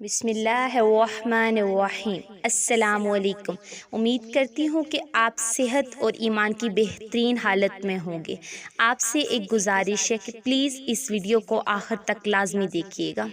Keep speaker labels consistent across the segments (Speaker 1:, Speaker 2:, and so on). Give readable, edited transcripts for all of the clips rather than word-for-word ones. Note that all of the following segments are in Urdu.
Speaker 1: بسم اللہ الرحمن الرحیم۔ السلام علیکم۔ امید کرتی ہوں کہ آپ صحت اور ایمان کی بہترین حالت میں ہوں گے۔ آپ سے ایک گزارش ہے کہ پلیز اس ویڈیو کو آخر تک لازمی دیکھیے گا۔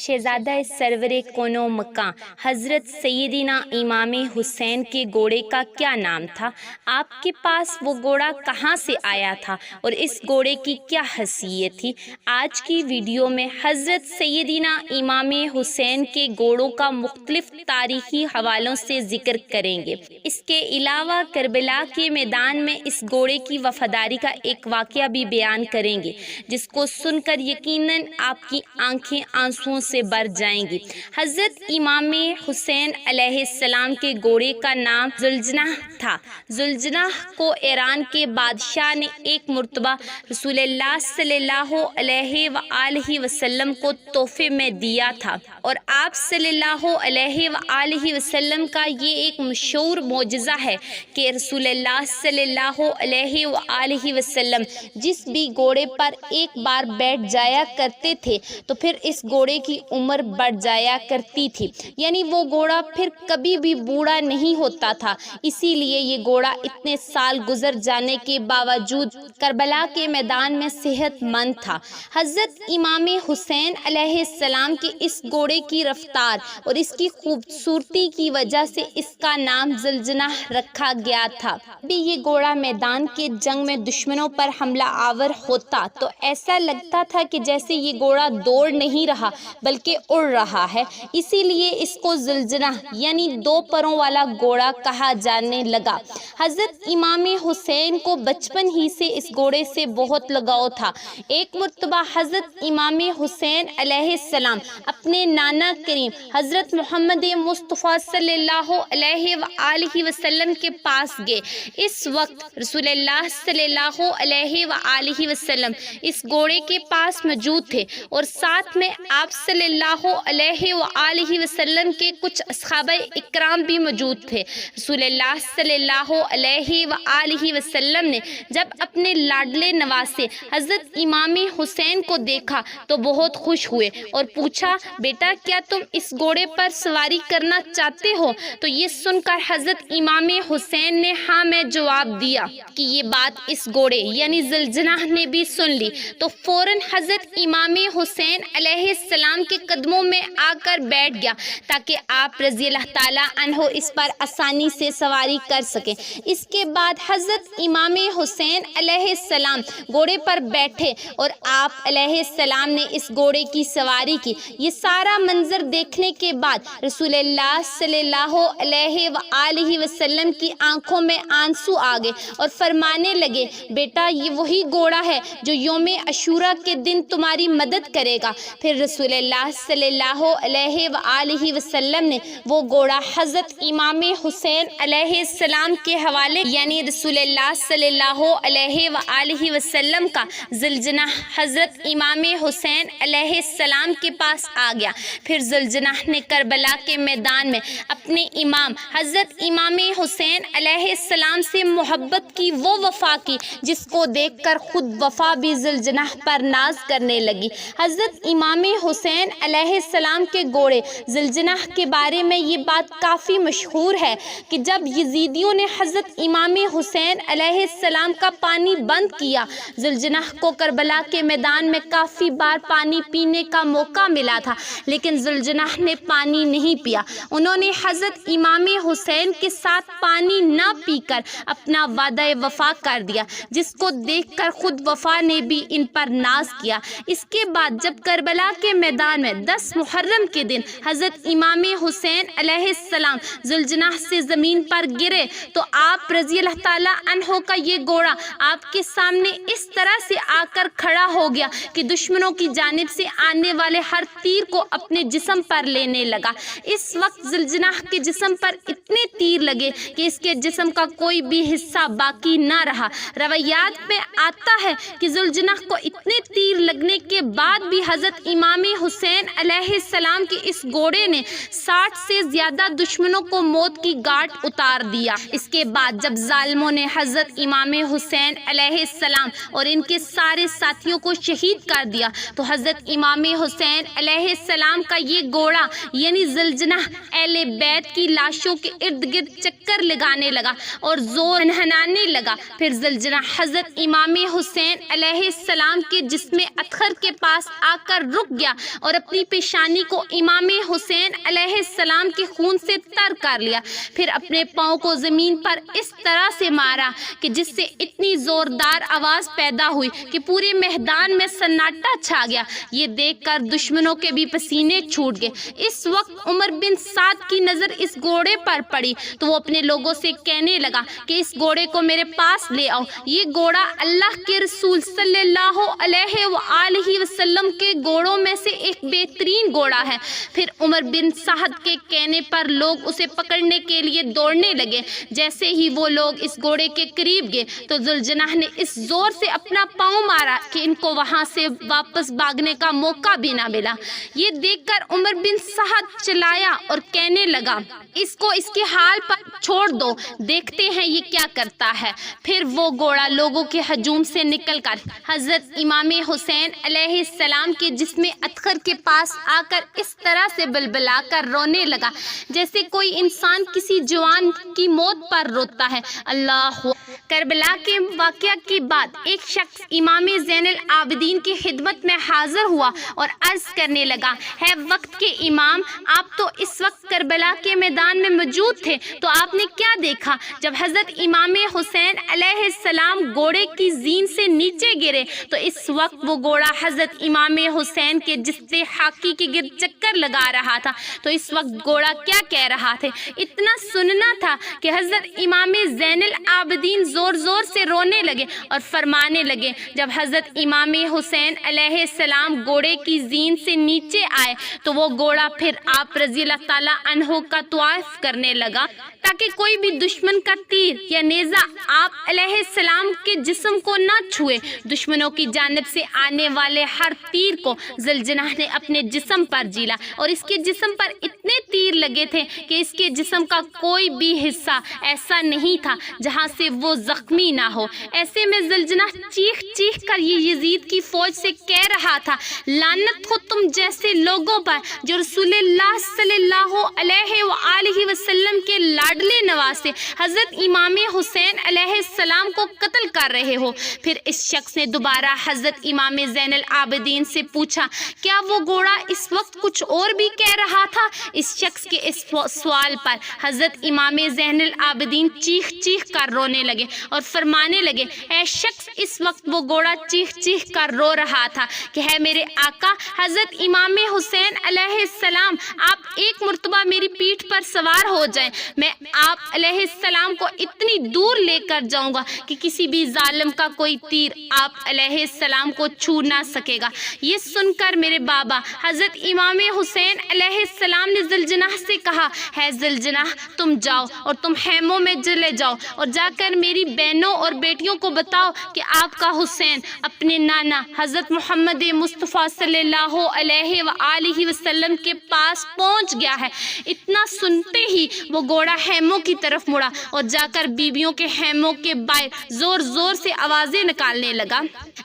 Speaker 1: شہزادہ سرور کون و مکان حضرت سیدنا امام حسین کے گھوڑے کا کیا نام تھا؟ آپ کے پاس وہ گھوڑا کہاں سے آیا تھا اور اس گھوڑے کی کیا حیثیت تھی؟ آج کی ویڈیو میں حضرت سیدنا امام حسین کے گھوڑوں کا مختلف تاریخی حوالوں سے ذکر کریں گے۔ اس کے علاوہ کربلا کے میدان میں اس گھوڑے کی وفاداری کا ایک واقعہ بھی بیان کریں گے، جس کو سن کر یقیناً آپ کی آنکھیں آنسوؤں سے بھر جائیں گی۔ حضرت امام حسین علیہ السلام کے گھوڑے کا نام ذوالجناح تھا۔ ذوالجناح کو ایران کے بادشاہ نے ایک مرتبہ رسول اللہ صلی اللہ علیہ وآلہ وسلم کو تحفے میں دیا تھا، اور آپ صلی اللہ علیہ وآلہ وسلم کا یہ ایک مشہور معجزہ ہے کہ رسول اللہ صلی اللہ علیہ وآلہ وسلم جس بھی گھوڑے پر ایک بار بیٹھ جایا کرتے تھے تو پھر اس گھوڑے کی عمر بڑھ جایا کرتی تھی، یعنی وہ گھوڑا پھر کبھی بھی بوڑھا نہیں ہوتا تھا۔ اسی لیے یہ گھوڑا اتنے سال گزر جانے کے باوجود کربلا کے میدان میں صحت مند تھا۔ حضرت امام حسین علیہ السلام کے اس گھوڑے کی رفتار اور اس کی خوبصورتی کی وجہ سے اس کا نام ذوالجناح رکھا گیا تھا۔ بھی یہ گھوڑا میدان کے جنگ میں دشمنوں پر حملہ آور ہوتا تو ایسا لگتا تھا کہ جیسے یہ گھوڑا دوڑ نہیں رہا بلکہ اڑ رہا ہے، اسی لیے اس کو ذوالجناح یعنی دو پروں والا گھوڑا کہا جانے لگا۔ حضرت امام حسین کو بچپن ہی سے اس گھوڑے سے بہت لگاؤ تھا۔ ایک مرتبہ حضرت امام حسین علیہ السلام اپنے نانا کریم حضرت محمد مصطفیٰ صلی اللہ علیہ وآلہ وسلم کے پاس گئے۔ اس وقت رسول اللہ صلی اللہ علیہ وآلہ وسلم اس گھوڑے کے پاس موجود تھے، اور ساتھ میں آپ صلی اللہ علیہ وآلہ وسلم کے کچھ اصحابہ اکرام بھی موجود تھے۔ رسول اللہ صلی اللہ علیہ وآلہ وسلم نے جب اپنے لاڈلے نواسے حضرت امام حسین کو دیکھا تو بہت خوش ہوئے اور پوچھا، بیٹا کیا تم اس گھوڑے پر سواری کرنا چاہتے ہو؟ تو یہ سن کر حضرت امام حسین نے ہاں میں جواب دیا کہ یہ بات اس گھوڑے یعنی ذوالجناح نے بھی سن لی، تو فوراً حضرت امام حسین علیہ السلام کے قدموں میں آ کر بیٹھ گیا تاکہ آپ رضی اللہ تعالیٰ عنہ اس پر آسانی سے سواری کر سکیں۔ اس کے بعد حضرت امام حسین علیہ السلام گھوڑے پر بیٹھے اور آپ علیہ السلام نے اس گھوڑے کی سواری کی۔ یہ سارا منظر دیکھنے کے بعد رسول اللہ صلی اللہ علیہ وآلہ وسلم کی آنکھوں میں آنسو آ گئے اور فرمانے لگے، بیٹا یہ وہی گھوڑا ہے جو یوم عاشوراء کے دن تمہاری مدد کرے گا۔ پھر رسول اللہ صلی اللہ علیہ وآلہ وسلم نے وہ گھوڑا حضرت امام حسین علیہ السلام کے حوالے یعنی رسول اللہ صلی اللہ علیہ وآلہ وسلم کا ذوالجناح حضرت امام حسین علیہ السلام کے پاس آ گیا۔ پھر ذوالجناح نے کربلا کے میدان میں اپنے امام حضرت امام حسین علیہ السلام سے محبت کی وہ وفا کی جس کو دیکھ کر خود وفا بھی ذوالجناح پر ناز کرنے لگی۔ حضرت امام حسین علیہ السلام کے گھوڑے ذوالجناح کے بارے میں یہ بات کافی مشہور ہے کہ جب یزیدیوں نے حضرت امام حسین علیہ السلام کا پانی بند کیا، ذوالجناح کو کربلا کے میدان میں کافی بار پانی پینے کا موقع ملا تھا، لیکن ذوالجناح نے پانی نہیں پیا۔ انہوں نے حضرت امام حسین کے ساتھ پانی نہ پی کر اپنا وعدہ وفا کر دیا، جس کو دیکھ کر خود وفا نے بھی ان پر ناز کیا۔ اس کے بعد جب کربلا کے میدان میں 10 محرم کے دن حضرت امام حسین علیہ السلام ذوالجناح سے زمین پر گرے تو آپ رضی اللہ تعالیٰ عنہ کا یہ گھوڑا آپ کے سامنے اس طرح سے آ کر کھڑا ہو گیا کہ دشمنوں کی جانب سے آنے والے ہر تیر کو اپنے جسم پر لینے لگا۔ اس وقت ذوالجناح کے جسم پر اتنے تیر لگے کہ اس کے جسم کا کوئی بھی حصہ باقی نہ رہا۔ روایات میں آتا ہے کہ ذوالجناح کو اتنے تیر لگنے کے بعد بھی حضرت امام حسین علیہ السلام کے اس گھوڑے نے 60 سے زیادہ دشمنوں کو موت کی گھاٹ اتار دیا۔ اس کے بعد جب ظالموں نے حضرت امام حسین علیہ السلام اور ان کے سارے ساتھیوں کو شہید کر دیا تو حضرت امام حسین علیہ السلام کا یہ گھوڑا یعنی زلجنہ اہل بیت کی لاشوں کے ارد گرد چکر لگانے لگا اور زور ہنانے لگا۔ پھر زلجنہ حضرت امام حسین علیہ السلام کے جسم اطہر کے پاس آ کر رک گیا اور اپنی پیشانی کو امام حسین علیہ السلام کے خون سے تر کر لیا۔ پھر اپنے پاؤں کو زمین پر اس طرح سے مارا کہ جس سے اتنی زوردار آواز پیدا ہوئی کہ پورے میدان میں سناٹا چھا گیا۔ یہ دیکھ کر دشمنوں کے بھی پسینے چھوٹ گئے۔ اس وقت عمر بن سعد کی نظر اس گھوڑے پر پڑی تو وہ اپنے لوگوں سے کہنے لگا کہ اس گھوڑے کو میرے پاس لے آؤ، یہ گھوڑا اللہ کے رسول صلی اللہ علیہ وآلہ وسلم کے گھوڑوں میں سے ایک بہترین گھوڑا ہے۔ پھر عمر بن سعد کے کہنے پر لوگ اسے پکڑنے کے لیے دوڑنے لگے۔ جیسے ہی وہ لوگ اس گھوڑے کے قریب گئے تو ذوالجناح نے اس زور سے اپنا پاؤں مارا کہ ان کو وہاں سے واپس بھاگنے کا موقع بھی نہ ملا۔ یہ دیکھ کر عمر بن سعد چلایا اور کہنے لگا اس کو اس کے حال پر چھوڑ دو، دیکھتے ہیں یہ کیا کرتا ہے۔ پھر وہ گھوڑا لوگوں کے ہجوم سے نکل کر حضرت امام حسین علیہ السلام کے جسم اطہر کے پاس آ کر اس طرح سے بلبلا کر رونے لگا جیسے کوئی انسان کسی جوان کی موت پر روتا ہے۔ اللہ کربلا کے واقعہ کے بعد ایک شخص امام زین العابدین کی خدمت میں حاضر ہوا اور عرض کرنے لگا، ہے وقت کے امام، آپ تو اس وقت کربلا کے میدان میں موجود تھے، تو آپ نے کیا دیکھا؟ جب حضرت امام حسین علیہ السلام گھوڑے کی زین سے نیچے گرے تو اس وقت وہ گھوڑا حضرت امام حسین کے جسم حاکی کے گرد چکر لگا رہا تھا، تو اس وقت گھوڑا کیا کہہ رہا تھا؟ اتنا سننا تھا کہ حضرت امام زین العابدین زور زور سے رونے لگے اور فرمانے لگے، جب حضرت امام حسین علیہ السلام گھوڑے کی زین سے نیچے آئے تو وہ گھوڑا پھر آپ رضی اللہ تعالیٰ عنہ کا طواف کرنے لگا تاکہ کوئی بھی دشمن کا تیر یا نیزہ آپ علیہ السلام کے جسم کو نہ چھوئے۔ دشمنوں کی جانب سے آنے والے ہر تیر کو ذوالجناح نے اپنے جسم پر جیلا اور اس کے جسم پر اتنے تیر لگے تھے کہ اس کے جسم کا کوئی بھی حصہ ایسا نہیں تھا جہاں سے وہ زخمی نہ ہو۔ ایسے میں ذوالجناح چیخ چیخ کر یہ یزید کی فوج سے کہہ رہا تھا، لعنت ہو تم جیسے لوگوں پر جو رسول اللہ صلی اللہ علیہ وآلہ وسلم کے لاڈلے نواسے حضرت امام حسین علیہ السلام کو قتل کر رہے ہو۔ پھر اس شخص نے دوبارہ حضرت امام زین العابدین سے پوچھا، کیا وہ گھوڑا اس وقت کچھ اور بھی کہہ رہا تھا؟ اس شخص کے اس سوال پر حضرت امام زین العابدین چیخ چیخ کر رونے لگے اور فرمانے لگے، اے شخص، اس وقت وہ گھوڑا چیخ چیخ کر رو رہا تھا کہ ہے میرے آقا حضرت امام حسین علیہ السلام، آپ ایک مرتبہ میری پیٹھ پر سوار ہو جائیں، میں آپ علیہ السلام کو اتنی دور لے کر جاؤں گا کہ کسی بھی ظالم کا کوئی تیر آپ علیہ السلام کو چھو نہ سکے گا۔ یہ سن کر میرے بابا حضرت امام حسین علیہ السلام نے ذوالجناح سے کہا، ہے ذوالجناح، تم جاؤ اور تم خیموں میں چلے جاؤ اور جا کر میری بہنوں اور بیٹیوں کو بتاؤ کہ آپ کا حسین اپنے نانا حضرت محمد مصطفیٰ صلی اللہ علیہ وآلہ وسلم کے پاس پہنچ گیا ہے۔ اتنا سنتے ہی وہ گھوڑا خیموں کی طرف مڑا اور جا کر بیبیوں کے خیموں کے باہر زور زور سے آوازیں نکالنے لگا۔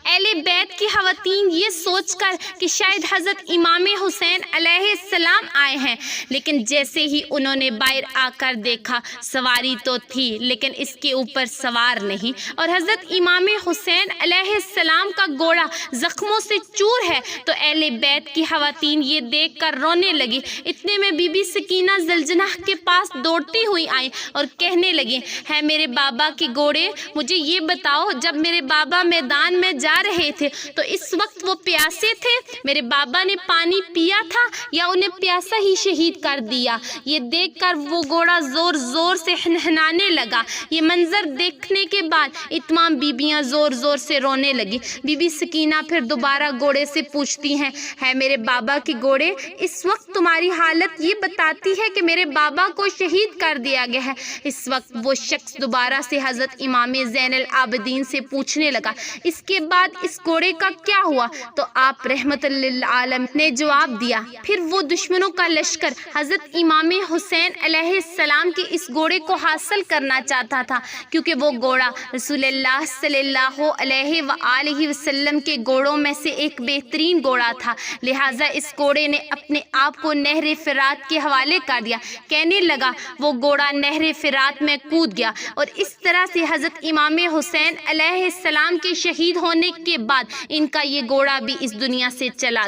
Speaker 1: اہل بیت کی خواتین یہ سوچ کر کہ شاید حضرت امام حسین علیہ السلام آئے ہیں، لیکن جیسے ہی انہوں نے باہر آ کر دیکھا سواری تو تھی لیکن اس کے اوپر سوار نہیں، اور حضرت امام حسین علیہ السلام کا گھوڑا زخموں سے چور ہے، تو اہل بیت کی خواتین یہ دیکھ کر رونے لگی۔ اتنے میں بی بی سکینہ ذوالجناح کے پاس دوڑتی ہوئی آئیں اور کہنے لگی، ہے میرے بابا کے گھوڑے، مجھے یہ بتاؤ، جب میرے بابا میدان میں جا رہے تھے تو اس وقت وہ پیاسے تھے؟ میرے بابا نے پانی پیا تھا یا انہیں پیاسا ہی شہید کر دیا؟ یہ دیکھ کر وہ گھوڑا زور زور سے ہنہنانے لگا۔ یہ منظر دیکھنے کے بعد تمام بیبیاں زور زور سے رونے لگی۔ بی بی سکینہ پھر دوبارہ گھوڑے سے پوچھتی ہیں، ہے میرے بابا کے گھوڑے، اس وقت تمہاری حالت یہ بتاتی ہے کہ میرے بابا کو شہید کر دیا گیا ہے۔ اس وقت وہ شخص دوبارہ سے حضرت امام زین العابدین سے پوچھنے لگا اس کے بعد اس گھوڑے کا کیا ہوا؟ تو آپ رحمت للعالمین نے جواب دیا، پھر وہ دشمنوں کا لشکر حضرت امام حسین علیہ السلام کے اس گھوڑے کو حاصل کرنا چاہتا تھا، کیونکہ وہ گھوڑا رسول اللہ صلی اللہ علیہ وآلہ وسلم کے گھوڑوں میں سے ایک بہترین گھوڑا تھا، لہٰذا اس گھوڑے نے اپنے آپ کو نہر فرات کے حوالے کر دیا۔ کہنے لگا وہ گھوڑا نہر فرات میں کود گیا، اور اس طرح سے حضرت امام حسین علیہ السلام کے شہید ہونے کے بعد ان کا یہ گھوڑا بھی اس دنیا سے چلا گیا۔